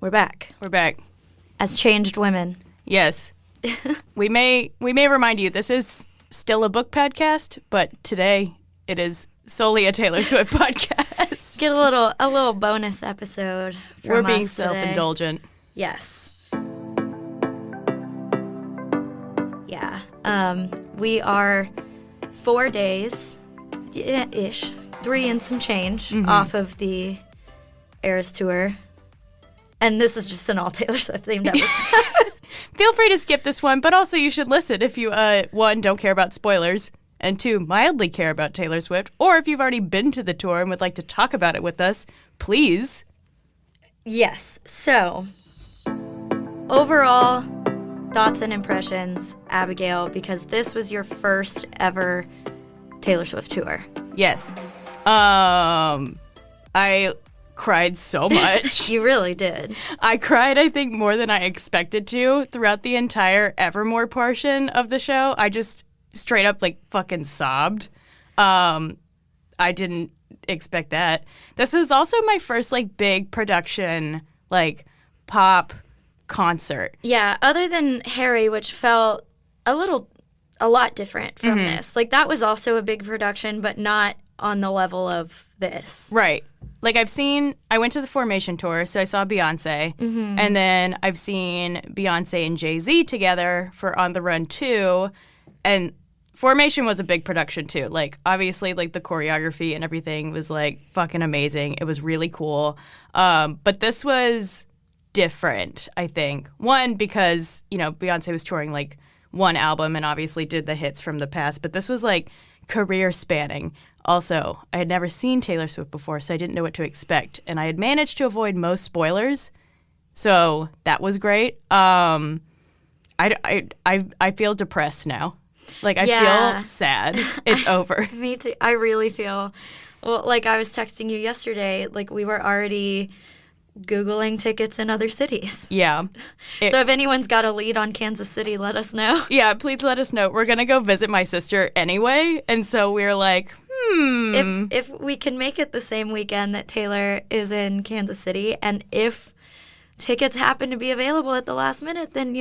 We're back. We're back. As changed women. Yes. we may remind you, this is still a book podcast, but today it is solely a Taylor Swift podcast. Get a little bonus episode from We're being us today. self-indulgent. Yes. Yeah. We are 4 days-ish, 3 and some change off of the Eras Tour. And this is just an all Taylor Swift themed episode. Feel free to skip this one, but also you should listen if you, 1, don't care about spoilers, and 2, mildly care about Taylor Swift, or if you've already been to the tour and would like to talk about it with us, please. Yes. So, overall, thoughts and impressions, Abigail, because this was your first ever Taylor Swift tour. Yes. I cried so much. You really did. I cried, I think, more than I expected to throughout the entire Evermore portion of the show. I just straight up, fucking sobbed. I didn't expect that. This was also my first, big production, pop concert. Yeah, other than Harry, which felt a lot different from this. That was also a big production, but not on the level of this. Right. I went to the Formation tour, so I saw Beyonce, and then I've seen Beyonce and Jay-Z together for On the Run 2, and Formation was a big production too. Obviously, the choreography and everything was, fucking amazing. It was really cool. But this was different, I think. One, because, Beyonce was touring, one album and obviously did the hits from the past, but this was, career spanning. Also, I had never seen Taylor Swift before, so I didn't know what to expect. And I had managed to avoid most spoilers, so that was great. I feel depressed now. I feel sad. It's over. Me too. I really feel, well, I was texting you yesterday, we were already Googling tickets in other cities. Yeah. So if anyone's got a lead on Kansas City, let us know. Yeah, please let us know. We're going to go visit my sister anyway, and so we're If we can make it the same weekend that Taylor is in Kansas City, and if tickets happen to be available at the last minute, then,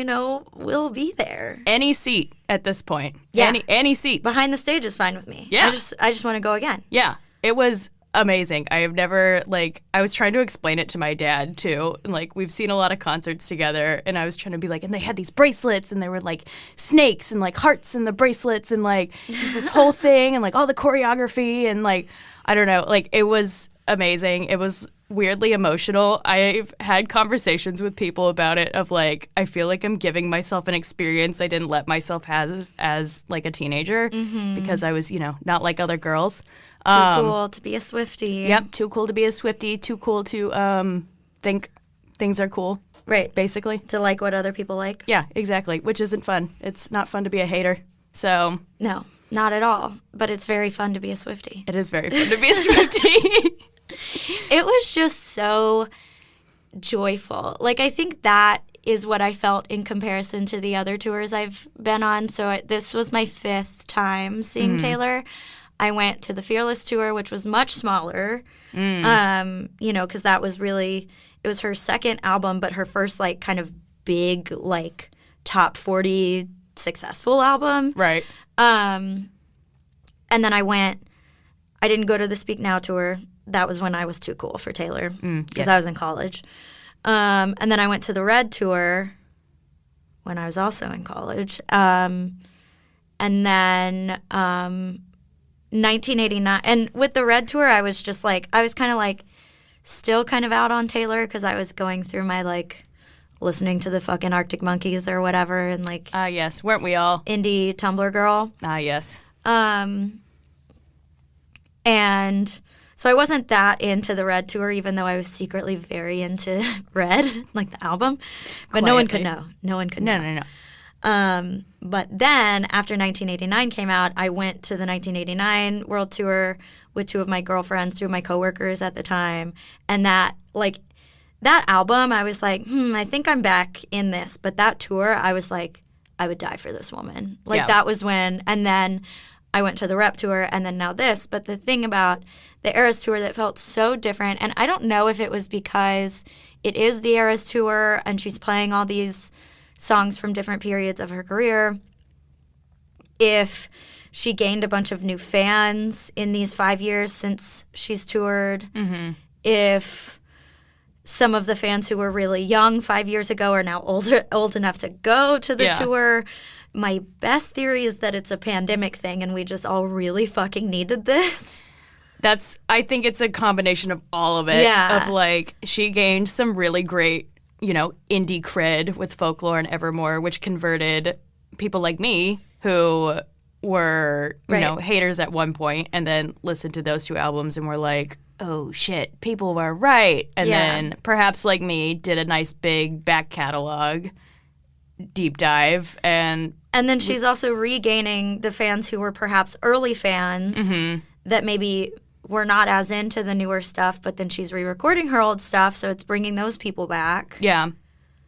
we'll be there. Any seat at this point. Yeah. Any seats. Behind the stage is fine with me. Yeah. I just want to go again. Yeah. It was amazing. I have never, I was trying to explain it to my dad, too. And, we've seen a lot of concerts together, and I was trying to be and they had these bracelets, and they were, snakes and, hearts in the bracelets, and, it was this whole thing, and, all the choreography, and, I don't know. It was amazing. It was weirdly emotional. I've had conversations with people about it of, I feel like I'm giving myself an experience I didn't let myself have as a teenager because I was, not like other girls. Too cool to be a Swiftie. Yep, too cool to be a Swiftie, too cool to think things are cool. Right. Basically. To like what other people like. Yeah, exactly, which isn't fun. It's not fun to be a hater, so. No, not at all, but it's very fun to be a Swiftie. It is very fun to be a Swiftie. It was just so joyful. I think that is what I felt in comparison to the other tours I've been on. So this was my 5th time seeing Taylor. I went to the Fearless tour, which was much smaller, because that was really, it was her second album, but her first, kind of big, top 40 successful album. Right. And then I didn't go to the Speak Now tour. That was when I was too cool for Taylor, because I was in college. And then I went to the Red tour when I was also in college. And then 1989, and with the Red tour, I was just I was kind of still kind of out on Taylor because I was going through my listening to the fucking Arctic Monkeys or whatever, and yes, weren't we all? Indie Tumblr girl. Yes. And so I wasn't that into the Red tour, even though I was secretly very into Red, the album, but no one could know. No one could know. No. But then after 1989 came out, I went to the 1989 World Tour with 2 of my girlfriends, 2 of my coworkers at the time. And that album, I was I think I'm back in this. But that tour, I was I would die for this woman. That was when, and then I went to the Rep tour and then now this. But the thing about the Eras tour that felt so different, and I don't know if it was because it is the Eras tour and she's playing all these songs from different periods of her career, if she gained a bunch of new fans in these 5 years since she's toured, if some of the fans who were really young 5 years ago are now old enough to go to the tour. My best theory is that it's a pandemic thing and we just all really fucking needed this. I think it's a combination of all of it. Yeah. Of like, she gained some really great, indie cred with Folklore and Evermore, which converted people like me who were, haters at one point and then listened to those 2 albums and were like, oh shit, people were right. And then perhaps like me did a nice big back catalog deep dive and then she's also regaining the fans who were perhaps early fans that maybe were not as into the newer stuff, but then she's re-recording her old stuff, so it's bringing those people back. Yeah.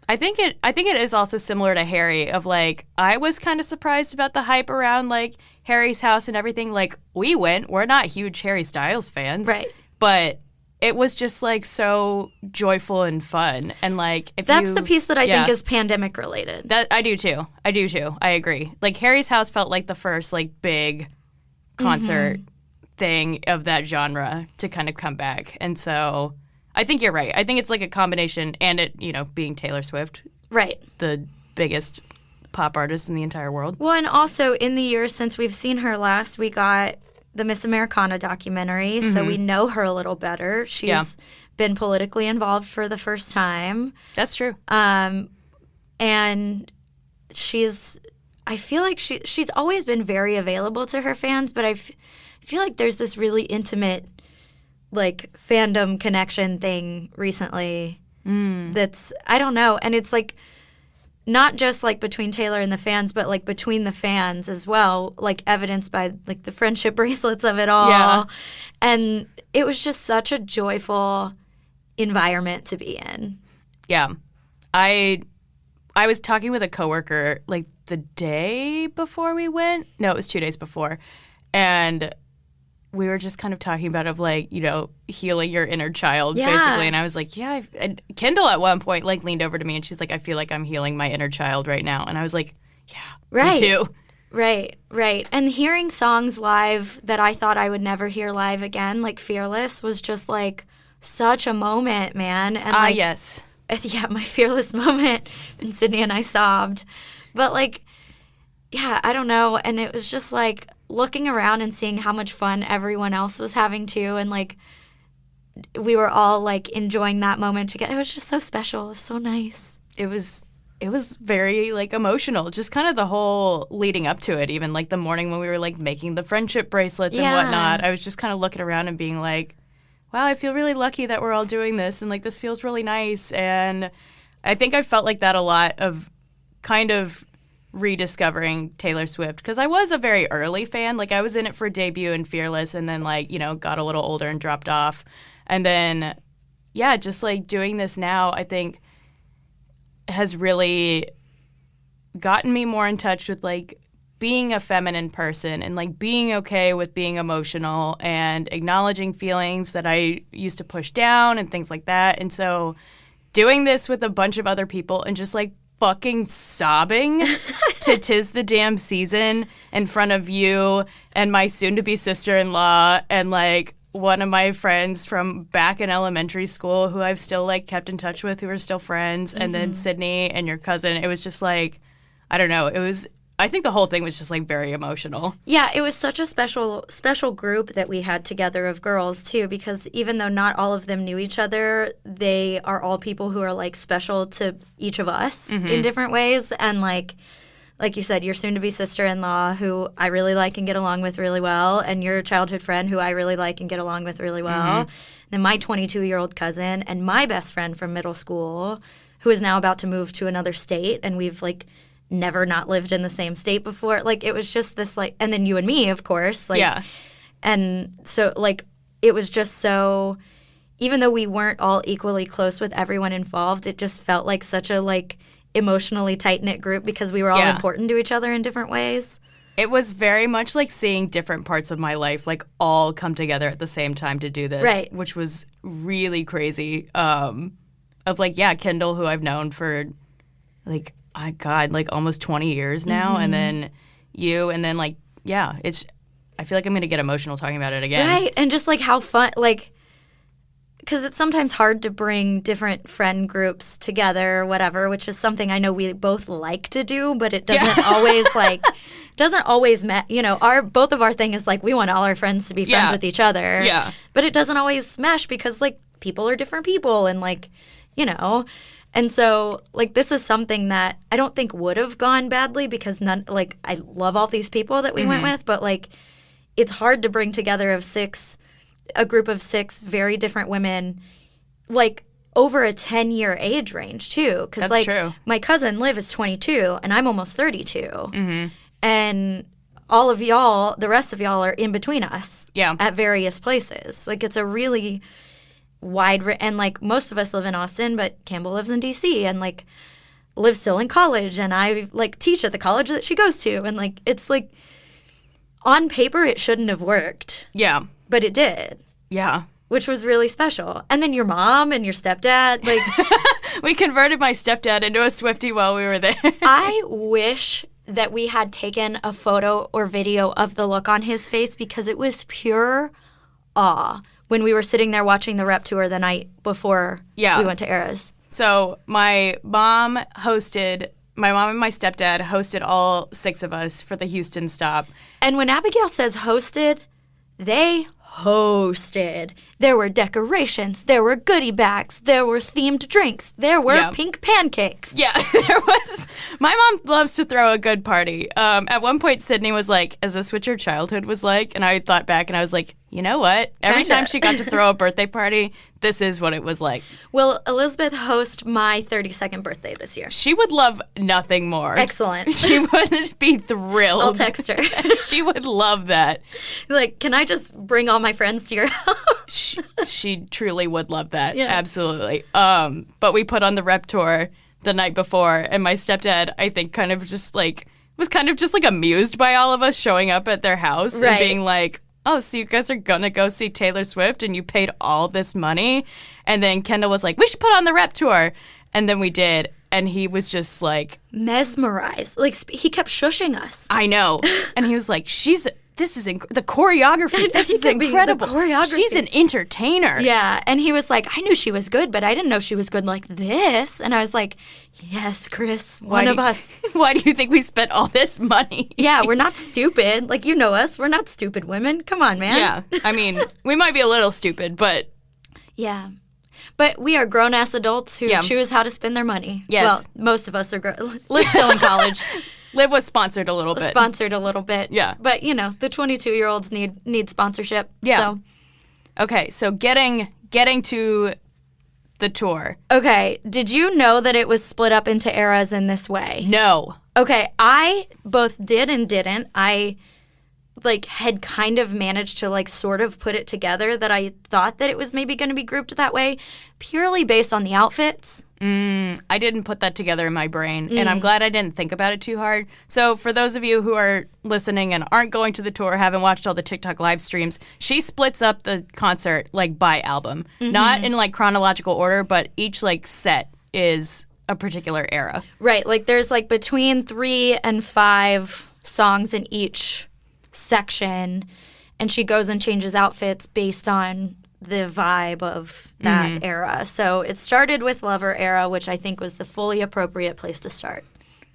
I think it is also similar to Harry of like, I was kind of surprised about the hype around like Harry's house and everything. Like, we're not huge Harry Styles fans. Right. But it was just like so joyful and fun. And like, that's the piece that I think is pandemic related. That I do too. I agree. Like, Harry's house felt like the first like big concert thing of that genre to kind of come back. And so I think you're right. I think it's like a combination, and it, being Taylor Swift. Right. The biggest pop artist in the entire world. Well, and also in the years since we've seen her last, we got the Miss Americana documentary, so we know her a little better. She's been politically involved for the first time. That's true. And I feel like she's always been very available to her fans, but I feel like there's this really intimate, like, fandom connection thing recently that's, I don't know, and it's like not just like between Taylor and the fans, but like between the fans as well, like evidenced by like the friendship bracelets of it all. Yeah. And it was just such a joyful environment to be in. Yeah. I was talking with a coworker like the day before we went. No, it was 2 days before. And we were just kind of talking about healing your inner child, basically. And I was like, and Kendall at one point like leaned over to me and she's like, I feel like I'm healing my inner child right now. And I was like, me too. Right. And hearing songs live that I thought I would never hear live again, like Fearless, was just like such a moment, man. And yes. Yeah, my Fearless moment. And Sydney and I sobbed. But like, yeah, I don't know. And it was just like looking around and seeing how much fun everyone else was having too. And like, we were all like enjoying that moment together. It was just so special. It was so nice. It was very like emotional, just kind of the whole leading up to it, even like the morning when we were like making the friendship bracelets and whatnot. I was just kind of looking around and being like, wow, I feel really lucky that we're all doing this and like this feels really nice. And I think I felt like that a lot of kind of rediscovering Taylor Swift, because I was a very early fan. Like, I was in it for debut and Fearless, and then like, got a little older and dropped off. And then just like doing this now, I think has really gotten me more in touch with like being a feminine person and like being okay with being emotional and acknowledging feelings that I used to push down and things like that. And so doing this with a bunch of other people and just like fucking sobbing to 'Tis the Damn Season in front of you and my soon-to-be sister-in-law and like one of my friends from back in elementary school who I've still like kept in touch with, who are still friends, and then Sydney and your cousin. It was just like, I don't know. I think the whole thing was just like very emotional. Yeah, it was such a special group that we had together of girls too, because even though not all of them knew each other, they are all people who are like special to each of us in different ways. And like you said, your soon-to-be sister-in-law, who I really like and get along with really well, and your childhood friend, who I really like and get along with really well, and then my 22-year-old cousin, and my best friend from middle school, who is now about to move to another state, and we've like never not lived in the same state before. Like, it was just this like, and then you and me, of course. Like, yeah. And so like, it was just so, even though we weren't all equally close with everyone involved, it just felt like such a like emotionally tight-knit group because we were all important to each other in different ways. It was very much like seeing different parts of my life like all come together at the same time to do this, Right. which was really crazy. Of like, Kendall, who I've known for like, like almost 20 years now, and then you, and then like, I feel like I'm going to get emotional talking about it again. Right, and just like how fun, like, because it's sometimes hard to bring different friend groups together or whatever, which is something I know we both like to do, but it doesn't always both of our thing is like we want all our friends to be friends with each other. Yeah. But it doesn't always mesh because like people are different people and like, and so like this is something that I don't think would have gone badly because I love all these people that we went with, but like it's hard to bring together a group of 6 very different women, like over a 10-year age range too. Because like true. My cousin Liv is 22 and I'm almost 32, and all of y'all, the rest of y'all, are in between us. Yeah. At various places. Like it's a really wide and like most of us live in Austin, but Campbell lives in DC and like lives still in college, and I like teach at the college that she goes to, and like it's like on paper it shouldn't have worked. Yeah. But it did. Yeah. Which was really special. And then your mom and your stepdad, like we converted my stepdad into a Swiftie while we were there. I wish that we had taken a photo or video of the look on his face because it was pure awe when we were sitting there watching the rep tour the night before we went to Eras. So my mom and my stepdad hosted all 6 of us for the Houston stop. And when Abigail says hosted, they hosted. There were decorations, there were goodie bags, there were themed drinks, there were pink pancakes. Yeah, there was. My mom loves to throw a good party. At one point, Sydney was like, is this what your childhood was like? And I thought back and I was like, you know what? Every time she got to throw a birthday party, this is what it was like. Will Elizabeth host my 32nd birthday this year? She would love nothing more. Excellent. She would be thrilled. I'll text her. She would love that. Like, can I just bring all my friends to your house? She truly would love that. Yeah. Absolutely. But we put on the rep tour the night before, and my stepdad, I think, was kind of just amused by all of us showing up at their house and being like, oh, so you guys are going to go see Taylor Swift and you paid all this money? And then Kendall was like, we should put on the rep tour. And then we did. And he was just like... mesmerized. Like, he kept shushing us. I know. And he was like, the choreography, this is incredible. She's an entertainer. Yeah. And he was like, I knew she was good, but I didn't know she was good like this. And I was like, yes, Chris, one of us. Why do you think we spent all this money? Yeah, we're not stupid. Like, you know us. We're not stupid women. Come on, man. Yeah. I mean, we might be a little stupid, but... yeah. But we are grown-ass adults who choose how to spend their money. Yes. Well, most of us are Liv's still in college. Liv was sponsored a little bit. Yeah. But, the 22-year-olds need sponsorship. Yeah. So. Okay, so getting to the tour. Okay, did you know that it was split up into eras in this way? No. Okay, I both did and didn't. I had kind of managed to sort of put it together that I thought that it was maybe going to be grouped that way purely based on the outfits. I didn't put that together in my brain, and I'm glad I didn't think about it too hard. So for those of you who are listening and aren't going to the tour, haven't watched all the TikTok live streams, she splits up the concert by album. Not in chronological order, but each set is a particular era. Right, there's between 3 and 5 songs in each section, and she goes and changes outfits based on the vibe of that era. So it started with Lover era, which I think was the fully appropriate place to start.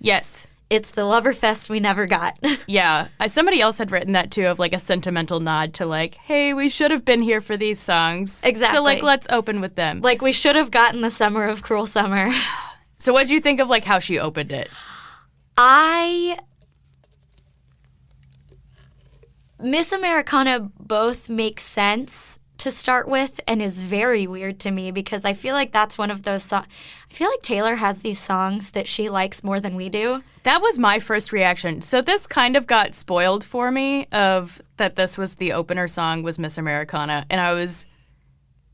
Yes. It's the Lover Fest we never got. Yeah. Somebody else had written that too, of a sentimental nod to hey, we should have been here for these songs. Exactly. So let's open with them. We should have gotten the Summer of Cruel Summer. So what'd you think of how she opened it? Miss Americana both makes sense to start with and is very weird to me because I feel like that's one of those songs. I feel like Taylor has these songs that she likes more than we do. That was my first reaction. So this kind of got spoiled for me of that this was the opener song was Miss Americana, and I was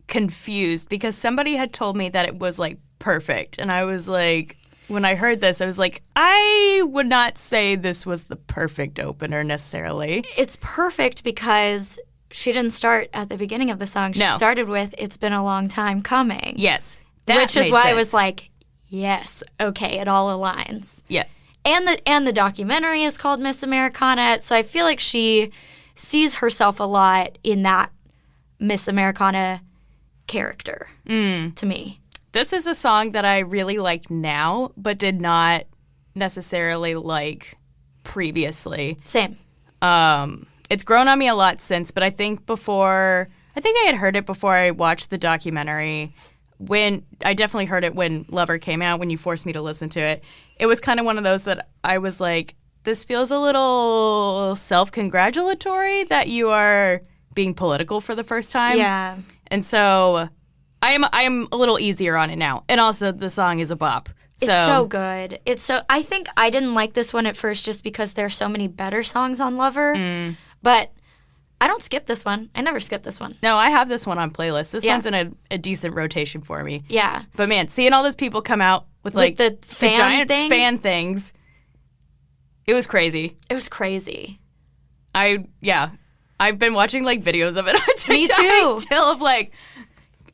confused because somebody had told me that it was perfect, and I was like, when I heard this, I was like, I would not say this was the perfect opener necessarily. It's perfect because she didn't start at the beginning of the song. She No. started with, "It's been a long time coming." Yes. Which is made why I sense. was like, yes, okay, it all aligns. Yeah. And the documentary is called Miss Americana, so I feel like she sees herself a lot in that Miss Americana character to me. This is a song that I really like now, but did not necessarily like previously. Same. It's grown on me a lot since, but I think I had heard it before I watched the documentary. When I definitely heard it when Lover came out, when you forced me to listen to it. It was kind of one of those that I was like, this feels a little self-congratulatory that you are being political for the first time. Yeah. And so I am a little easier on it now. And also the song is a bop. It's so good. I think I didn't like this one at first just because there's so many better songs on Lover. But I don't skip this one. I never skip this one. No, I have this one on playlist. This Yeah. one's in a decent rotation for me. Yeah. But man, seeing all those people come out with like the fan giant things? fan things, it was crazy. It was crazy. I've been watching like videos of it on TikTok. Me too. Still of like,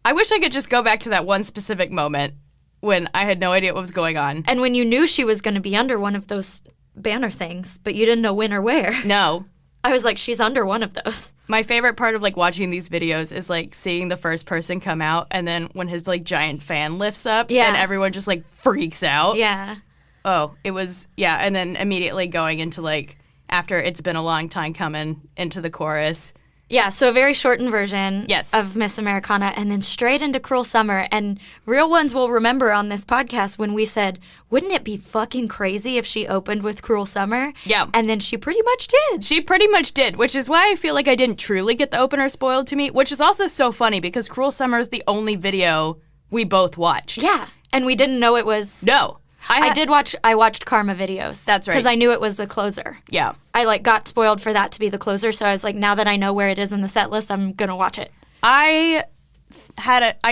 I wish I could just go back to that one specific moment when I had no idea what was going on. And when you knew she was going to be under one of those banner things, but you didn't know when or where, No. I was like, she's under one of those. My favorite part of like watching these videos is like seeing the first person come out and then when his like giant fan lifts up Yeah. and everyone just like freaks out. Yeah. Oh, it was, yeah. And then immediately going into like, after It's Been a Long Time Coming, into the chorus. Yeah, so a very shortened version Yes. of Miss Americana and then straight into Cruel Summer. And real ones will remember on this podcast when we said, wouldn't it be fucking crazy if she opened with Cruel Summer? Yeah. And then she pretty much did. She pretty much did, which is why I feel like I didn't truly get the opener spoiled to me, which is also so funny because Cruel Summer is the only video we both watched. Yeah, and we didn't know it was... No. I watched Karma videos. That's right. Because I knew it was the closer. Yeah. I like got spoiled for that to be the closer, so I was like, now that I know where it is in the set list, I'm going to watch it. I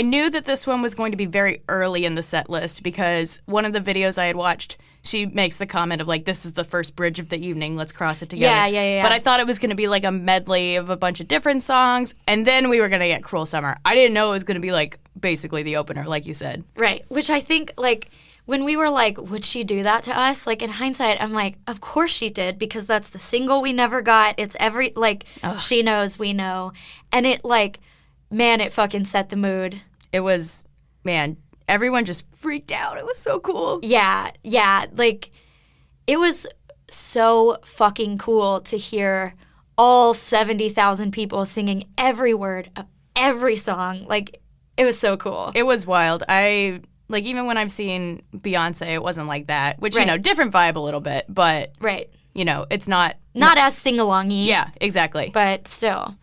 knew that this one was going to be very early in the set list because one of the videos I had watched, she makes the comment of like, this is the first bridge of the evening, let's cross it together. Yeah. But I thought it was going to be like a medley of a bunch of different songs, and then we were going to get Cruel Summer. I didn't know it was going to be like basically the opener, like you said. Right, which I think like... When we were like, would she do that to us? Like, in hindsight, I'm like, of course she did, because that's the single we never got. It's she knows, we know. And it, like, man, it fucking set the mood. It was, man, everyone just freaked out. It was so cool. Yeah. Like, it was so fucking cool to hear all 70,000 people singing every word of every song. Like, it was so cool. It was wild. Like, even when I've seen Beyonce, it wasn't like that, which, Right. different vibe a little bit, but, Right. It's not. Not as sing-along-y. Yeah, exactly. But still.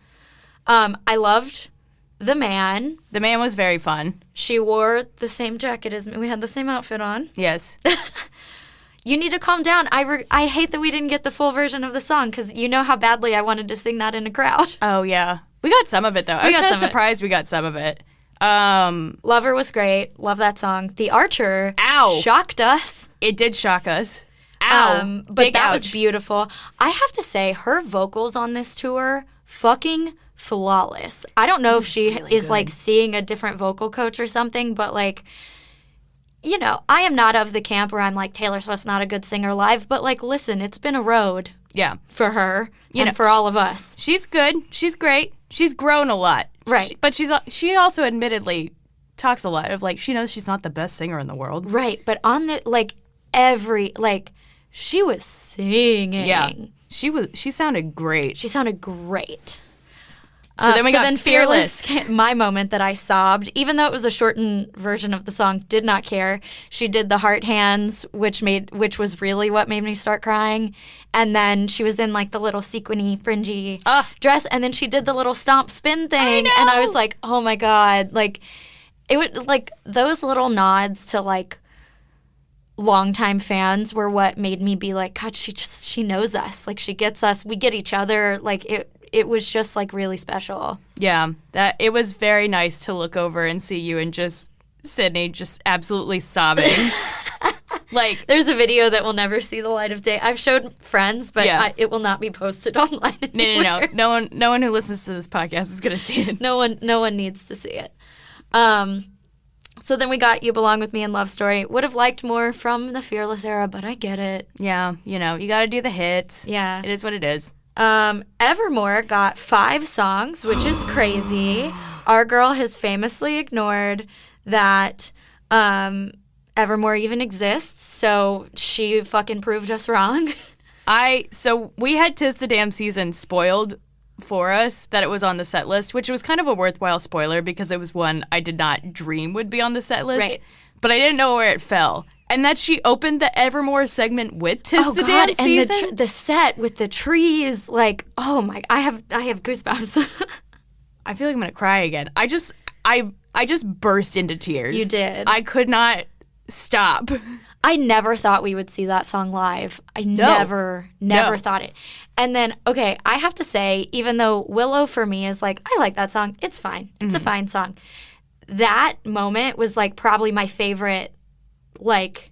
I loved the man. The man was very fun. She wore the same jacket as me. We had the same outfit on. Yes. You need to calm down. I hate that we didn't get the full version of the song because you know how badly I wanted to sing that in a crowd. Oh, yeah. We got some of it, though. I was got kind of some of it. surprised we got some of it. Lover was great. Love that song. The Archer Ow. shocked us. It did shock us. Ow. But Big that ouch. was beautiful. I have to say, her vocals on this tour, fucking flawless. I don't know if she is like seeing a different vocal coach or something, but like, I am not of the camp where I'm like, Taylor Swift's not a good singer live, but like, listen, it's been a road Yeah. for her and for all of us. She's good. She's great. She's grown a lot. Right. But she also admittedly talks a lot of like, she knows she's not the best singer in the world. Right, but on the she was singing. Yeah. She sounded great. She sounded great. So then we got Fearless. My moment that I sobbed, even though it was a shortened version of the song, did not care. She did the heart hands, which was really what made me start crying. And then she was in like the little sequiny, fringy dress, and then she did the little stomp spin thing, and I was like, oh my god, like it would like those little nods to like longtime fans were what made me be like, God, she knows us, like she gets us, we get each other, like it was just like really special. Yeah, that it was very nice to look over and see you and just Sydney just absolutely sobbing. Like, there's a video that will never see the light of day. I've showed friends, but Yeah. it will not be posted online anywhere. No one who listens to this podcast is gonna see it. No one needs to see it. So then we got You Belong With Me and Love Story. Would have liked more from the Fearless era, but I get it. Yeah, you gotta do the hits. Yeah. It is what it is. Evermore got 5 songs, which is crazy. Our girl has famously ignored that Evermore even exists, so she fucking proved us wrong. So we had 'Tis the Damn Season spoiled for us that it was on the set list, which was kind of a worthwhile spoiler because it was one I did not dream would be on the set list. Right. But I didn't know where it fell. And that she opened the Evermore segment with 'Tis the Damn Season. And the set with the trees, like, oh my, I have goosebumps. I feel like I'm gonna cry again. I just burst into tears. You did. I could not stop. I never thought we would see that song live. I never thought it. And then, okay, I have to say, even though Willow for me is like, I like that song. It's fine. It's a fine song. That moment was like probably my favorite, like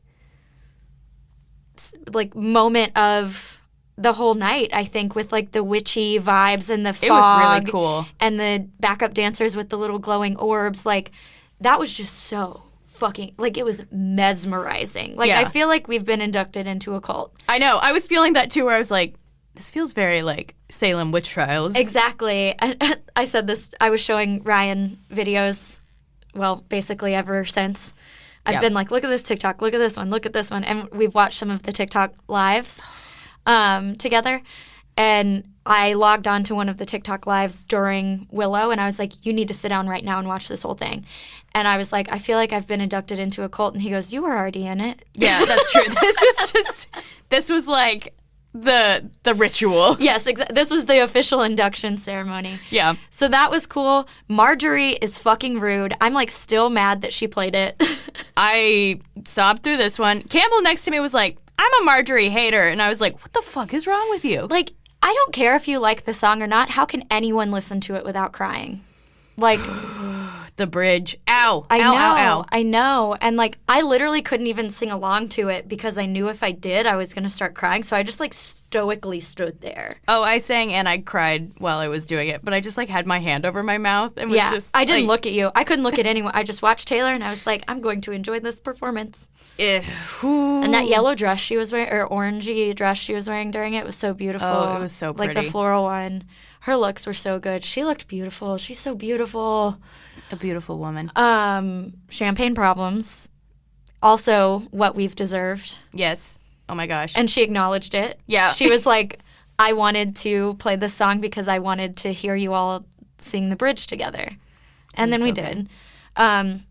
moment of the whole night, I think, with like the witchy vibes and the fog. It was really cool. And the backup dancers with the little glowing orbs. Like, that was just so fucking, like, it was mesmerizing. Like, Yeah. I feel like we've been inducted into a cult. I know. I was feeling that too, where I was like, this feels very like Salem witch trials. Exactly. And I said this, I was showing Ryan videos, well, basically ever since. I've been like, look at this TikTok, look at this one, look at this one. And we've watched some of the TikTok lives together. And I logged on to one of the TikTok lives during Willow, and I was like, you need to sit down right now and watch this whole thing. And I was like, I feel like I've been inducted into a cult. And he goes, you were already in it. Yeah, that's true. This was like the ritual. Yes, this was the official induction ceremony. Yeah. So that was cool. Marjorie is fucking rude. I'm like still mad that she played it. I sobbed through this one. Campbell next to me was like, I'm a Marjorie hater. And I was like, what the fuck is wrong with you? Like, I don't care if you like the song or not. How can anyone listen to it without crying? Like, the bridge. Ow. I ow, know. ow, ow. I know. And like, I literally couldn't even sing along to it because I knew if I did, I was going to start crying. So I just like stoically stood there. Oh, I sang and I cried while I was doing it, but I just like had my hand over my mouth and was just I didn't like, look at you. I couldn't look at anyone. I just watched Taylor and I was like, I'm going to enjoy this performance. And that yellow dress she was wearing, or orangey dress she was wearing during it was so beautiful. Oh, it was so pretty. Like the floral one. Her looks were so good. She looked beautiful. She's so beautiful. A beautiful woman. Champagne Problems. Also what we've deserved. Yes. Oh my gosh. And she acknowledged it. Yeah. She was like, I wanted to play this song because I wanted to hear you all sing the bridge together. And then we did. And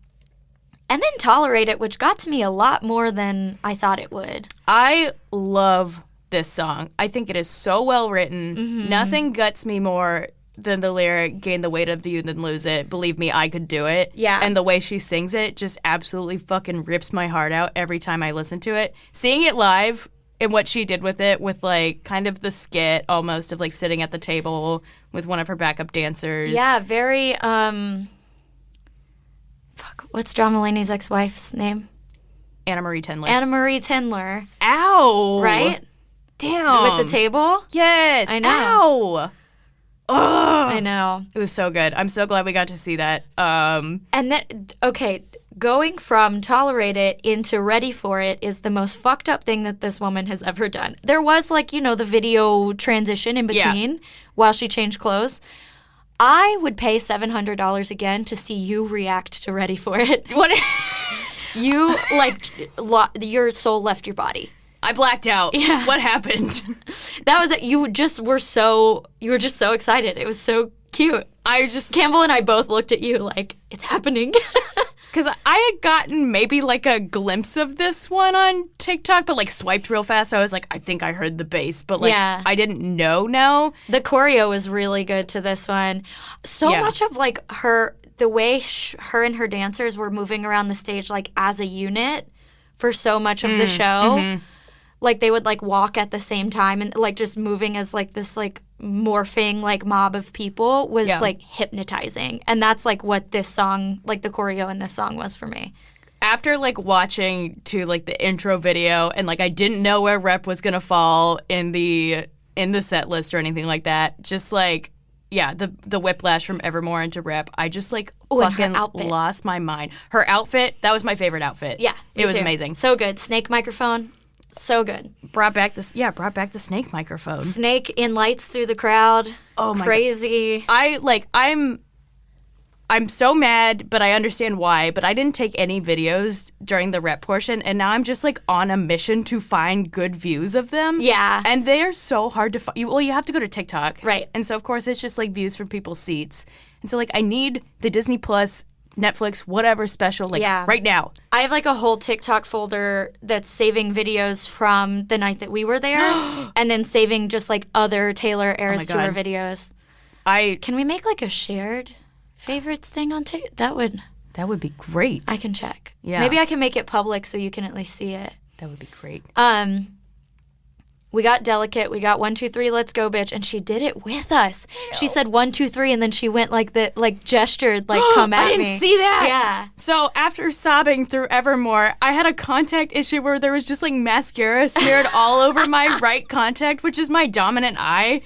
then Tolerate It, which got to me a lot more than I thought it would. I love this song. I think it is so well written. Mm-hmm. Nothing guts me more than the lyric, gain the weight of you, then lose it. Believe me, I could do it. Yeah. And the way she sings it just absolutely fucking rips my heart out every time I listen to it. Seeing it live and what she did with it, with like kind of the skit almost of like sitting at the table with one of her backup dancers. Yeah, very, what's John Mulaney's ex-wife's name? Anna Marie Tendler. Anna Marie Tendler. Ow. Right? Damn. With the table? Yes. I know. Ow. Ugh. I know. It was so good. I'm so glad we got to see that. And then, okay, going from Tolerate It into Ready for It is the most fucked up thing that this woman has ever done. There was like, you know, the video transition in between while she changed clothes. I would pay $700 again to see you react to Ready for It. What? You, like, your soul left your body. I blacked out. Yeah. What happened? That was it. You were just so excited. It was so cute. Campbell and I both looked at you like, it's happening. Because I had gotten maybe like a glimpse of this one on TikTok, but like swiped real fast. So I was like, I think I heard the bass, but like I didn't know now. The choreo was really good to this one. So much of like the way her and her dancers were moving around the stage like as a unit for so much of the show. Mm-hmm. Like they would like walk at the same time and like just moving as like this like morphing like mob of people was like hypnotizing. And that's like what this song, like the choreo in this song was for me. after like watching to like the intro video and like I didn't know where rep was gonna fall in the set list or anything like that. Just like the whiplash from Evermore into rep. I just like fucking lost my mind. Her outfit, that was my favorite outfit. Yeah, it was amazing. So good. Snake microphone, so good. Brought back the snake microphone. Snake in lights through the crowd. Oh my crazy. God. I'm so mad, but I understand why. But I didn't take any videos during the rep portion, and now I'm just like on a mission to find good views of them. Yeah. And they are so hard to find. Well, you have to go to TikTok. Right. And so, of course, it's just like views from people's seats. And so, like, I need the Disney Plus, Netflix, whatever special, like, right now. I have like a whole TikTok folder that's saving videos from the night that we were there, and then saving just like other Taylor Eras Tour videos. Can we make like a shared favorites thing on TikTok? That would be great. I can check. Yeah. Maybe I can make it public so you can at least see it. That would be great. We got Delicate. We got 1, 2, 3, let's go, bitch. And she did it with us. She said 1, 2, 3, and then she went gestured, come at me. I didn't see that. Yeah. So after sobbing through Evermore, I had a contact issue where there was just like mascara smeared all over my right contact, which is my dominant eye.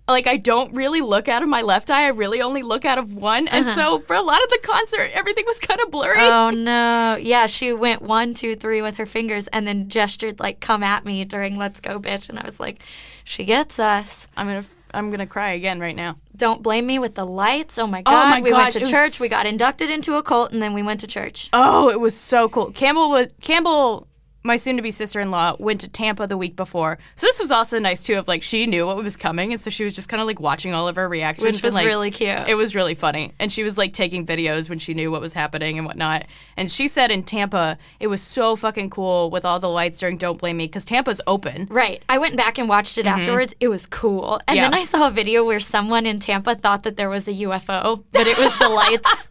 Like, I don't really look out of my left eye. I really only look out of one. And so for a lot of the concert, everything was kind of blurry. Oh, no. Yeah, she went 1, 2, 3 with her fingers and then gestured, come at me during Let's Go, Bitch. And I was like, she gets us. I'm gonna cry again right now. Don't blame me with the lights. Oh, my God. We went to church. We got inducted into a cult, and then we went to church. Oh, it was so cool. Campbell, my soon-to-be sister-in-law, went to Tampa the week before. So this was also nice, too, of, she knew what was coming, and so she was just kind of, watching all of our reactions. Which was really cute. It was really funny. And she was, taking videos when she knew what was happening and whatnot. And she said in Tampa, it was so fucking cool with all the lights during Don't Blame Me, because Tampa's open. Right. I went back and watched it afterwards. It was cool. And then I saw a video where someone in Tampa thought that there was a UFO, but it was the lights.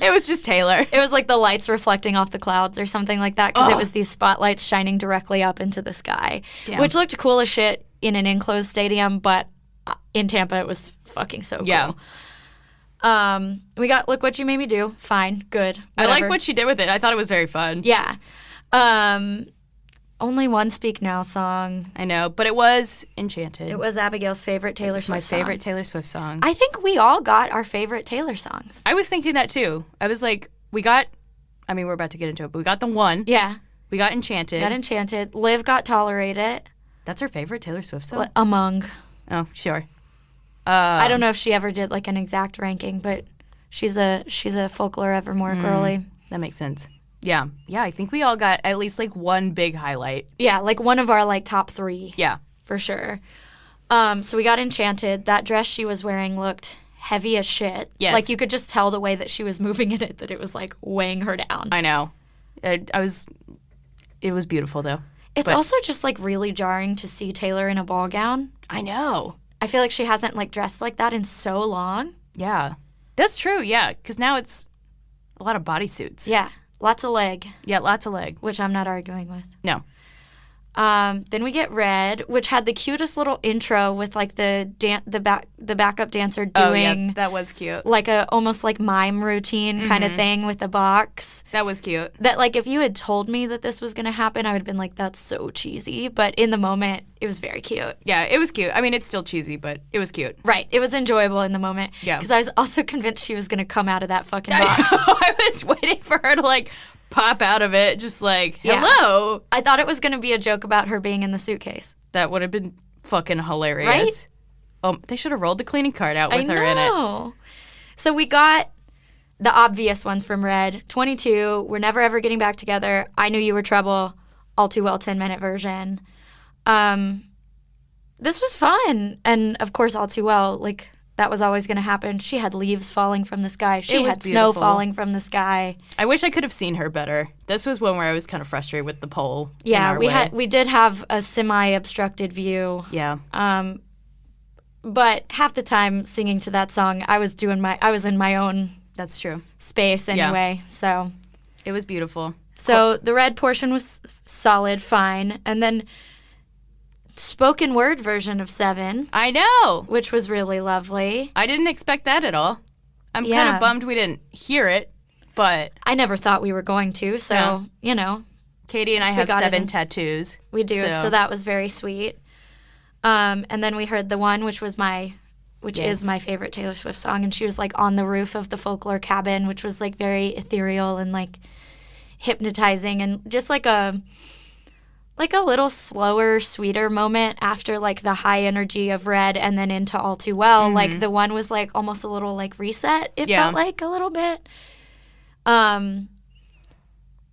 It was just Taylor. It was the lights reflecting off the clouds or something like that, because it was these spotlights shining directly up into the sky, which looked cool as shit in an enclosed stadium, but in Tampa it was fucking so cool. Yeah. We got Look What You Made Me Do. Fine. Good. Whatever. I like what she did with it. I thought it was very fun. Yeah. Only one Speak Now song. I know, but it was Enchanted. It was Abigail's favorite Taylor Swift song. It's my favorite Taylor Swift song. I think we all got our favorite Taylor songs. I was thinking that too. I was like, we're about to get into it, but we got the one. Yeah. We got Enchanted. Liv got Tolerate It. That's her favorite Taylor Swift song? Among. Oh, sure. I don't know if she ever did an exact ranking, but she's a Folklore Evermore girly. That makes sense. Yeah. Yeah, I think we all got at least one big highlight. Yeah, one of our top 3. Yeah. For sure. So we got Enchanted. That dress she was wearing looked heavy as shit. Yes. You could just tell the way that she was moving in it that it was weighing her down. I know. It was beautiful though. It's also just really jarring to see Taylor in a ball gown. I know. I feel like she hasn't dressed like that in so long. Yeah. That's true, yeah, because now it's a lot of bodysuits. Yeah. Lots of leg. Yeah, lots of leg. Which I'm not arguing with. No. Then we get Red, which had the cutest little intro with the backup dancer doing. Oh, yeah, that was cute. Almost mime routine kind of thing with the box. That was cute. That if you had told me that this was gonna happen, I would have been like, that's so cheesy. But in the moment, it was very cute. Yeah, it was cute. I mean, it's still cheesy, but it was cute. Right. It was enjoyable in the moment. Yeah. Because I was also convinced she was gonna come out of that fucking box. I was waiting for her to pop out of it, just hello. I thought it was going to be a joke about her being in the suitcase. That would have been fucking hilarious. Right? They should have rolled the cleaning cart out with her in it. So we got the obvious ones from Red. 22, We're Never Ever Getting Back Together, I Knew You Were Trouble, All Too Well 10-minute version. This was fun. And of course, All Too Well, that was always going to happen. She had leaves falling from the sky. She had snow falling from the sky. I wish I could have seen her better. This was one where I was kind of frustrated with the pole. Yeah, we did have a semi-obstructed view. Yeah. But half the time singing to that song, I was in my own. That's true. Space anyway. Yeah. So it was beautiful. So the Red portion was solid, fine, and then spoken word version of 7. I know. Which was really lovely. I didn't expect that at all. I'm kind of bummed we didn't hear it, but I never thought we were going to, so, Yeah. you know. Katie and I have 7 tattoos. We do, so that was very sweet. And then we heard The One, which is my favorite Taylor Swift song, and she was like on the roof of the folklore cabin, which was like very ethereal and like hypnotizing, and just like a little slower, sweeter moment after like the high energy of Red and then into All Too Well. Like The One was like almost a little like reset. It felt like a little bit.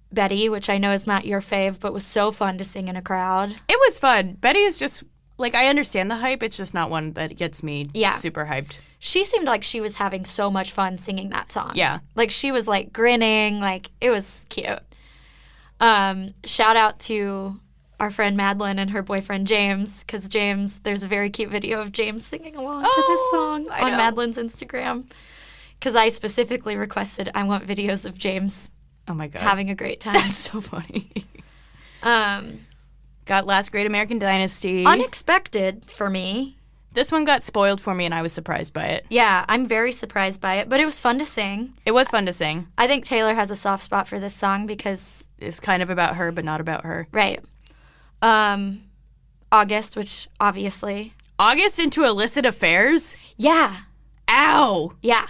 Betty, which I know is not your fave, but was so fun to sing in a crowd. It was fun. Betty is just, like, I understand the hype. It's just not one that gets me super hyped. She seemed like she was having so much fun singing that song. Yeah. Like, she was, like, grinning. Like, it was cute. Shout out to our friend Madeline and her boyfriend James, because there's a very cute video of James singing along to this song on Madeline's Instagram. Because I specifically requested, I want videos of James having a great time. That's so funny. Got Last Great American Dynasty. Unexpected for me. This one got spoiled for me, and I was surprised by it. Yeah, I'm very surprised by it, but it was fun to sing. It was fun to sing. I think Taylor has a soft spot for this song because... It's kind of about her, but not about her. Right. August, which obviously... August into illicit affairs? Yeah. Ow! Yeah.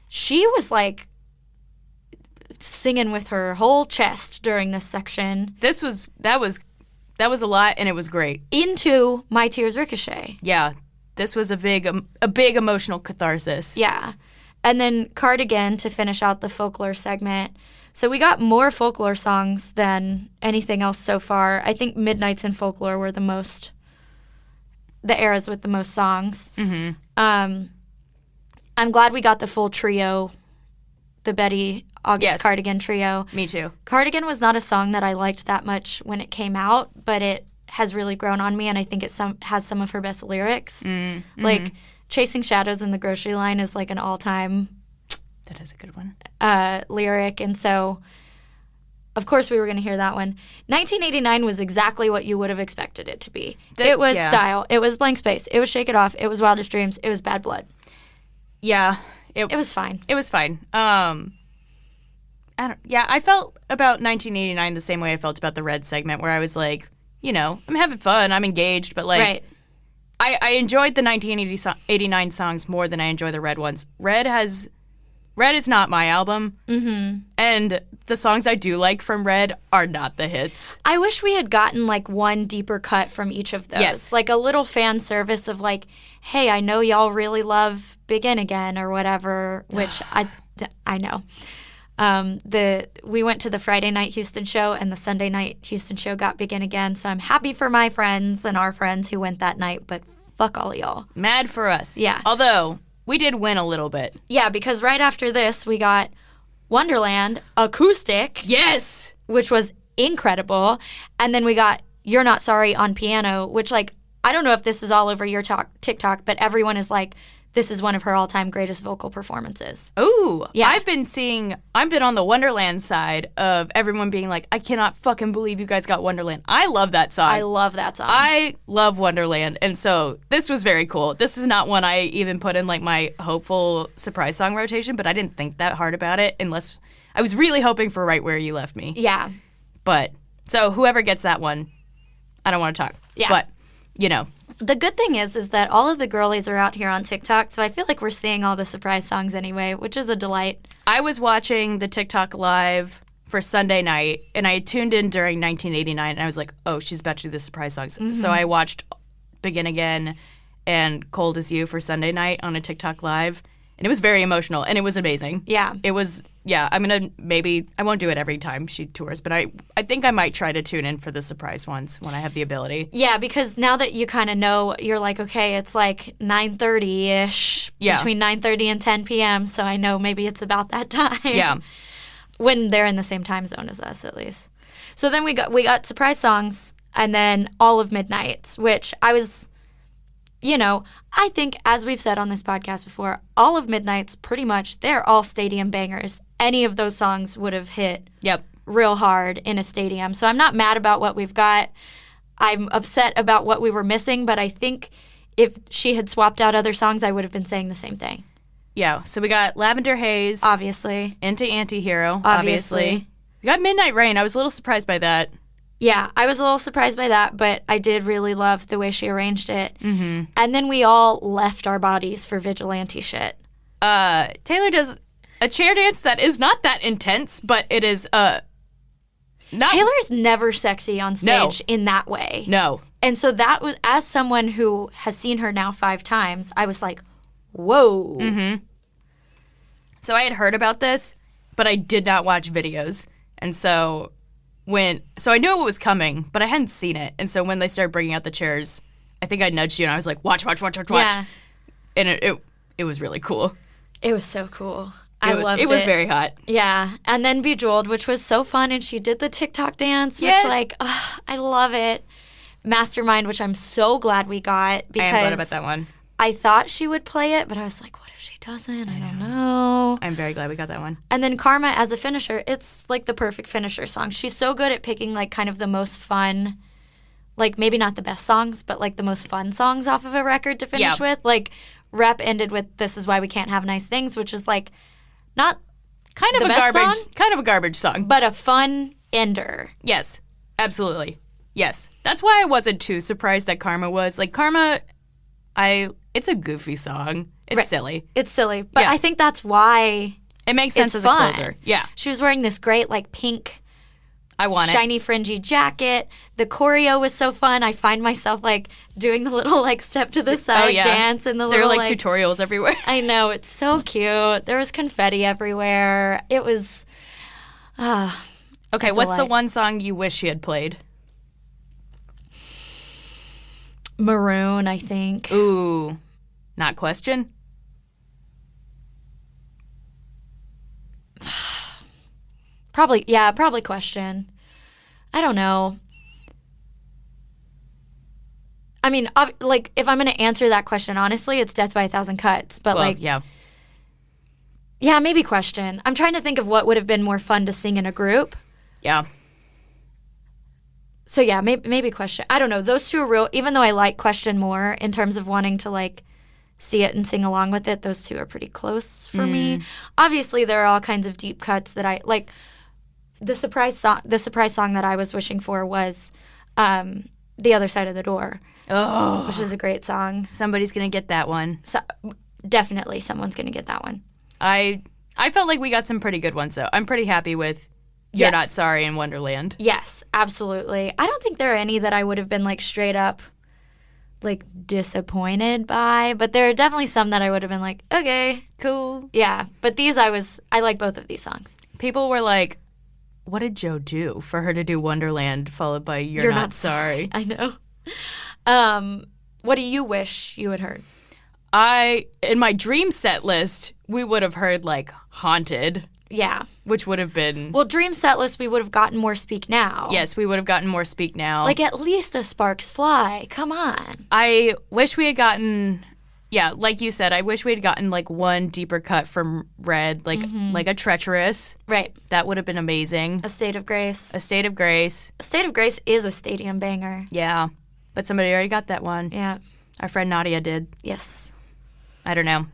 She was, like, singing with her whole chest during this section. That was a lot, and it was great. Into My Tears Ricochet. Yeah. This was a big emotional catharsis. Yeah. And then Cardigan to finish out the folklore segment. So we got more folklore songs than anything else so far. I think Midnights and Folklore were the eras with the most songs. Mm-hmm. I'm glad we got the full trio, the Betty, August, Cardigan trio. Me too. Cardigan was not a song that I liked that much when it came out, but it has really grown on me, and I think it has some of her best lyrics. Mm-hmm. Like, Chasing Shadows in the Grocery Line is like an all-time... That is a good one. Lyric, and so, of course, we were going to hear that one. 1989 was exactly what you would have expected it to be. It was Style. It was Blank Space. It was Shake It Off. It was Wildest Dreams. It was Bad Blood. Yeah. It was fine. It was fine. I felt about 1989 the same way I felt about the Red segment, where I was like, I'm having fun, I'm engaged, but like, right. I enjoyed the 1989 songs more than I enjoy the Red ones. Red is not my album, and the songs I do like from Red are not the hits. I wish we had gotten like one deeper cut from each of those. Yes. Like a little fan service of like, hey, I know y'all really love Begin Again or whatever, which I know. We went to the Friday night Houston show, and the Sunday night Houston show got Begin Again, so I'm happy for my friends and our friends who went that night, but fuck all of y'all. Mad for us. Yeah. Although, we did win a little bit. Yeah, because right after this, we got Wonderland Acoustic. Yes! Which was incredible. And then we got You're Not Sorry on piano, which, like, I don't know if this is all over your TikTok, but everyone is like, this is one of her all-time greatest vocal performances. Ooh. Yeah. I've been on the Wonderland side of everyone being like, I cannot fucking believe you guys got Wonderland. I love that song. I love that song. I love Wonderland. And so this was very cool. This is not one I even put in like my hopeful surprise song rotation, but I didn't think that hard about it unless I was really hoping for Right Where You Left Me. Yeah. But so whoever gets that one, I don't want to talk. Yeah. But, The good thing is that all of the girlies are out here on TikTok, so I feel like we're seeing all the surprise songs anyway, which is a delight. I was watching the TikTok live for Sunday night, and I tuned in during 1989, and I was like, oh, she's about to do the surprise songs. Mm-hmm. So I watched Begin Again and Cold As You for Sunday night on a TikTok live, and it was very emotional, and it was amazing. Yeah. It was, I'm going to I won't do it every time she tours, but I think I might try to tune in for the surprise ones when I have the ability. Yeah, because now that you kind of know, you're like, okay, it's like 9:30-ish, between 9:30 and 10 p.m., so I know maybe it's about that time. Yeah. When they're in the same time zone as us, at least. So then we got surprise songs, and then All of Midnights, which I was... I think, as we've said on this podcast before, All of Midnights, pretty much, they're all stadium bangers. Any of those songs would have hit real hard in a stadium. So I'm not mad about what we've got. I'm upset about what we were missing, but I think if she had swapped out other songs, I would have been saying the same thing. Yeah, so we got Lavender Haze, Obviously. Into Antihero, Obviously. We got Midnight Rain. I was a little surprised by that. Yeah, I was a little surprised by that, but I did really love the way she arranged it. Mm-hmm. And then we all left our bodies for vigilante shit. Taylor does a chair dance that is not that intense, but it is not. Taylor's never sexy on stage in that way. No. And so that was, as someone who has seen her now 5 times, I was like, whoa. Mm-hmm. So I had heard about this, but I did not watch videos. And so I knew it was coming, but I hadn't seen it. And so when they started bringing out the chairs, I think I nudged you and I was like, watch. Yeah. And it was really cool. It was so cool. I loved it. It was very hot. Yeah. And then Bejeweled, which was so fun. And she did the TikTok dance, Yes. which I love it. Mastermind, which I'm so glad we got because I am glad about that one. I thought she would play it, but I was like, what if she doesn't? I don't know. I'm very glad we got that one. And then Karma as a finisher, it's like the perfect finisher song. She's so good at picking like kind of the most fun, like maybe not the best songs, but like the most fun songs off of a record to finish with. Like Rep ended with This Is Why We Can't Have Nice Things, which is like not Kind of a garbage song. but a fun ender. Yes, absolutely. Yes. That's why I wasn't too surprised that Karma was. Like, Karma, it's a goofy song. It's silly. It's silly. But Yeah. I think that's why It makes sense it's as fun. a closer. Yeah. She was wearing this great like pink I want it. shiny fringy jacket. The choreo was so fun. I find myself like doing the little like step to the side dance and the There little are like tutorials everywhere. I know, it's so cute. There was confetti everywhere. It was Okay, a what's the delight. one song you wish she had played? Maroon, I think. Ooh, not Question? Probably Question. I don't know. I mean, like if I'm going to answer that question honestly, it's Death by a Thousand Cuts, but Well, like yeah. yeah, maybe Question. I'm trying to think of what would have been more fun to sing in a group. Yeah. So yeah, maybe Question. I don't know. Those two are real. Even though I like Question more in terms of wanting to like see it and sing along with it, those two are pretty close for me. Obviously, there are all kinds of deep cuts that I like. The surprise song that I was wishing for was "The Other Side of the Door," which is a great song. Somebody's going to get that one. So definitely, someone's gonna get that one. I felt like we got some pretty good ones, though. I'm pretty happy with You're Yes. Not Sorry in Wonderland. Yes, absolutely. I don't think there are any that I would have been like straight up like disappointed by, but there are definitely some that I would have been like, okay, Cool. yeah. But these I like both of these songs. People were like, what did Joe do for her to do Wonderland followed by You're Not Sorry? I know. What do you wish you had heard? In my dream set list, we would have heard like Haunted, Yeah. which would have been, Well, Dream Set List, we would have gotten more Speak Now. yes, we would have gotten more Speak Now. Like at least a Sparks Fly. Come on. I wish we had gotten, yeah, like you said, I wish we had gotten like one deeper cut from Red, like a Treacherous. Right. That would have been amazing. A State of Grace. A State of Grace. A State of Grace is a stadium banger. Yeah. But somebody already got that one. Yeah. Our friend Nadia did. Yes. I don't know.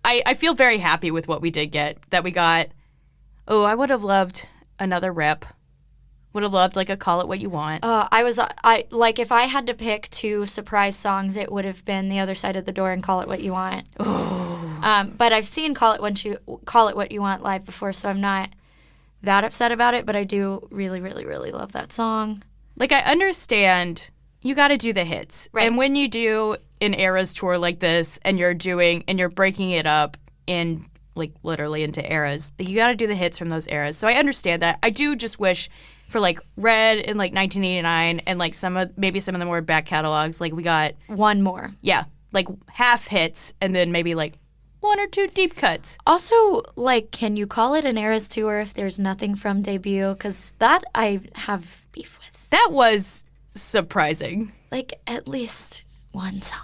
I feel very happy with what we did get, that we got. Oh, I would have loved another Rep. Would have loved like a Call It What You Want. I like if I had to pick 2 surprise songs, it would have been The Other Side of the Door and Call It What You Want. But I've seen Call It What You Want live before, so I'm not that upset about it. But I do really, really, really love that song. Like, I understand you got to do the hits. Right. And when you do an Eras tour like this and you're breaking it up in like literally into eras, you got to do the hits from those eras. So I understand that. I do just wish for like Red in like 1989 and like maybe some of the more back catalogs, like we got, One more. yeah, like half hits and then maybe like 1 or 2 deep cuts. Also, like, can you call it an Eras tour if there's nothing from debut? Because that I have beef with. That was surprising. Like, at least one song.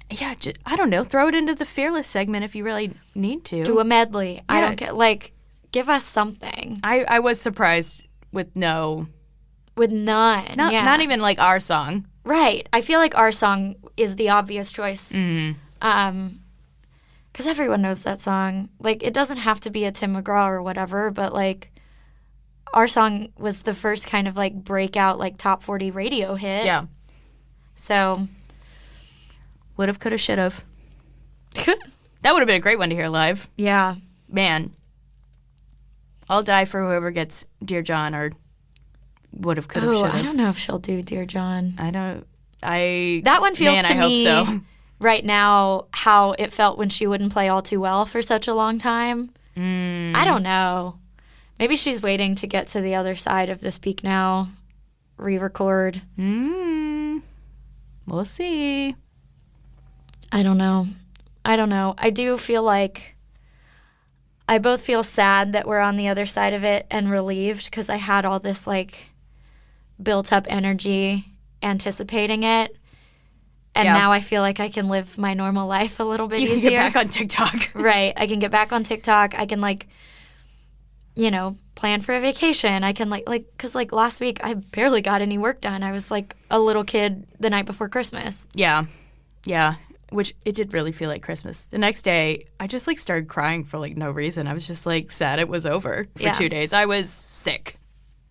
Yeah, I don't know. Throw it into the Fearless segment if you really need to. Do a medley. I Yeah. don't get, like, give us something. I was surprised with no, With none. Yeah. not even like our song. Right. I feel like our song is the obvious choice. Because because everyone knows that song. Like, it doesn't have to be a Tim McGraw or whatever, but, like, our song was the first kind of, like, breakout, like, top 40 radio hit. Yeah. So. Would've, could've, should've. That would have been a great one to hear live. Yeah. Man. I'll die for whoever gets Dear John or would've, could've, should've. I don't know if she'll do Dear John. That one feels to me I hope so. right now how it felt when she wouldn't play All Too Well for such a long time. I don't know. Maybe she's waiting to get to the other side of the Speak Now re-record. We'll see. I don't know. I do feel like I both feel sad that we're on the other side of it and relieved because I had all this, like, built up energy anticipating it. And now I feel like I can live my normal life a little bit easier. You can get back on TikTok. Right. I can get back on TikTok. I can, like, you know, plan for a vacation. I can, because, like, last week I barely got any work done. I was, like, a little kid the night before Christmas. Yeah. Yeah. Which it did really feel like Christmas. The next day, I just, like, started crying for, like, no reason. I was just, like, sad it was over for 2 days. I was sick.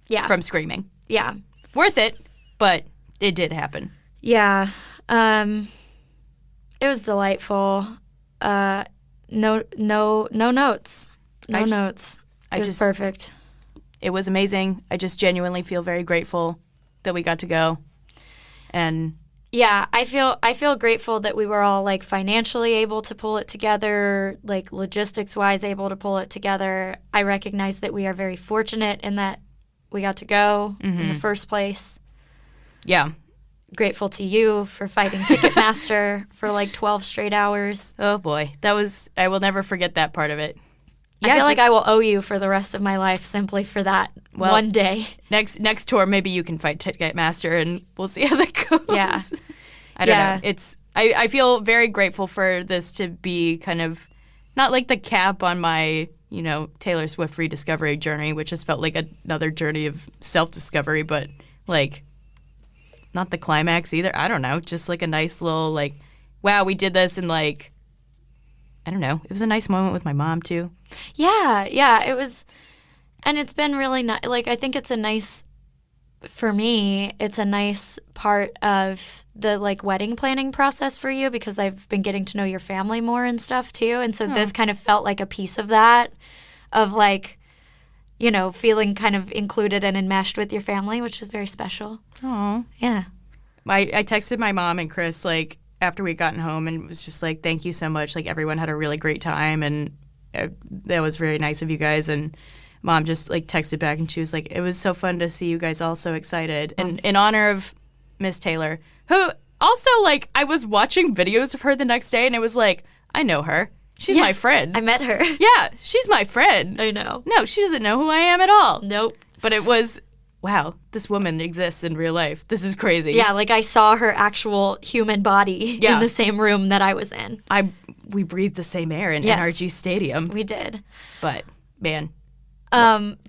Yeah. From screaming. Yeah. Worth it, but it did happen. Yeah. It was delightful. No notes. No notes. It was perfect. It was amazing. I just genuinely feel very grateful that we got to go. And yeah, I feel grateful that we were all, like, financially able to pull it together, like, logistics-wise able to pull it together. I recognize that we are very fortunate in that we got to go in the first place. Yeah. Grateful to you for fighting Ticketmaster for, like, 12 straight hours. Oh, boy. I will never forget that part of it. Yeah, I feel like I will owe you for the rest of my life simply for that one day. Next tour, maybe you can fight Ticketmaster, and we'll see how that goes. Yeah. I don't know. I feel very grateful for this to be kind of not like the cap on my, you know, Taylor Swift rediscovery journey, which has felt like another journey of self-discovery, but, like, not the climax either. I don't know. Just, like, a nice little, like, wow, we did this, and, like, I don't know. It was a nice moment with my mom, too. Yeah, it was, and it's been really nice. Like, I think it's a nice, for me, it's a nice part of the, like, wedding planning process for you because I've been getting to know your family more and stuff, too. And so this kind of felt like a piece of that, of, like, you know, feeling kind of included and enmeshed with your family, which is very special. Oh. Yeah. I texted my mom and Chris, like, after we'd gotten home and was just like, thank you so much. Like, everyone had a really great time, and that was very nice of you guys. And Mom just, like, texted back, and she was like, it was so fun to see you guys all so excited. And in honor of Miss Taylor, who also, like, I was watching videos of her the next day, and it was like, I know her. She's my friend. I met her. Yeah, she's my friend. I know. No, she doesn't know who I am at all. Nope. But it was, wow, this woman exists in real life. This is crazy. Yeah, like, I saw her actual human body in the same room that I was in. We breathed the same air in NRG Stadium. We did. But, man.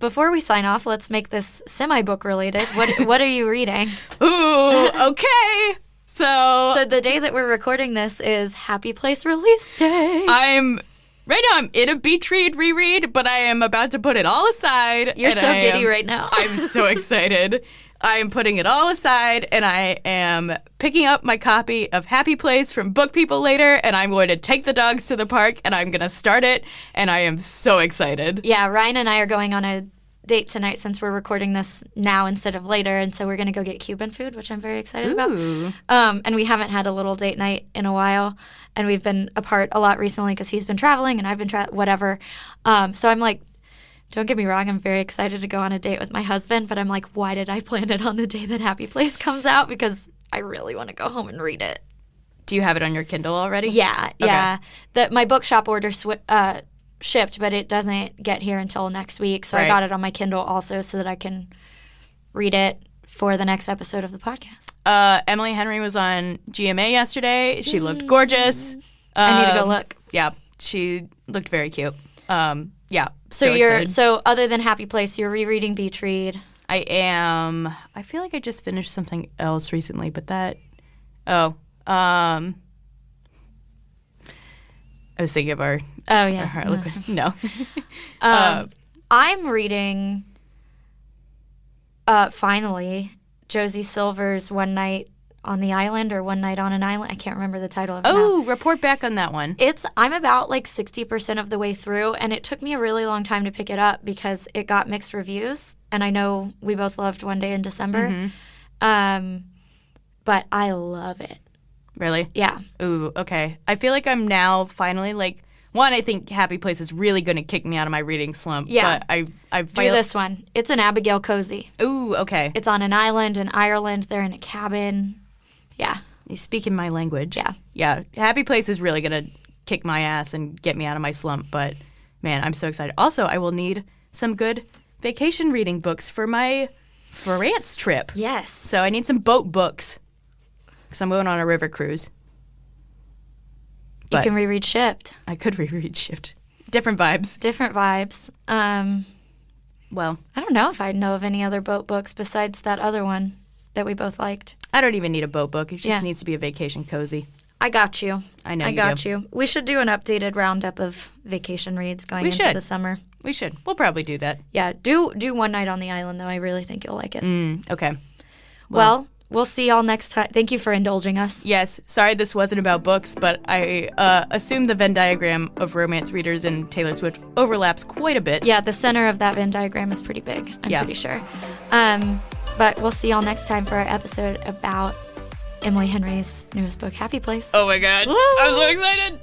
Before we sign off, let's make this semi-book related. What are you reading? Ooh, okay. So the day that we're recording this is Happy Place release day. Right now, I'm in a beach reread, but I am about to put it all aside. You're so giddy right now. I'm so excited. I am putting it all aside, and I am picking up my copy of Happy Place from Book People later, and I'm going to take the dogs to the park, and I'm going to start it, and I am so excited. Yeah, Ryan and I are going on a date tonight since we're recording this now instead of later, and so we're going to go get Cuban food, which I'm very excited about. And we haven't had a little date night in a while, and we've been apart a lot recently because he's been traveling and I've been whatever. So I'm like, don't get me wrong, I'm very excited to go on a date with my husband, but I'm like, why did I plan it on the day that Happy Place comes out? Because I really want to go home and read it. Do you have it on your Kindle already? Yeah, yeah. My bookshop order shipped, but it doesn't get here until next week. So I got it on my Kindle also so that I can read it for the next episode of the podcast. Emily Henry was on GMA yesterday. She looked gorgeous. I need to go look. Yeah, she looked very cute. Yeah. So other than Happy Place, you're rereading Beach Read. I am. I feel like I just finished something else recently, but I was thinking of our Oh, yeah. Harlequin. No. I'm reading, finally, Josie Silver's One Night on the Island or One Night on an Island. I can't remember the title of it now. Report back on that one. I'm about like 60% of the way through, and it took me a really long time to pick it up because it got mixed reviews, and I know we both loved One Day in December. But I love it. Really? Yeah. Ooh, okay. I feel like I'm now finally like, one, I think Happy Place is really going to kick me out of my reading slump. Yeah. But I Do this one. It's an Abigail cozy. Ooh, okay. It's on an island in Ireland. They're in a cabin. Yeah. You speak in my language. Yeah. Yeah. Happy Place is really going to kick my ass and get me out of my slump. But, man, I'm so excited. Also, I will need some good vacation reading books for my France trip. Yes. So I need some boat books because I'm going on a river cruise. You But can reread Shipped. I could reread Shift. Different vibes. Different vibes. Well, I don't know if I know of any other boat books besides that other one that we both liked. I don't even need a boat book. It just Yeah. needs to be a vacation cozy. I got you. I know I you got do. you. We should do an updated roundup of vacation reads going We into should. the summer. We should. We'll probably do that. Yeah, do One Night on the Island, though. I really think you'll like it. Okay. Well, we'll see y'all next time. Thank you for indulging us. Yes. Sorry this wasn't about books, but I assume the Venn diagram of romance readers and Taylor Swift overlaps quite a bit. Yeah, the center of that Venn diagram is pretty big, I'm Yeah. pretty sure. But we'll see y'all next time for our episode about Emily Henry's newest book, Happy Place. Oh my god. I'm so excited.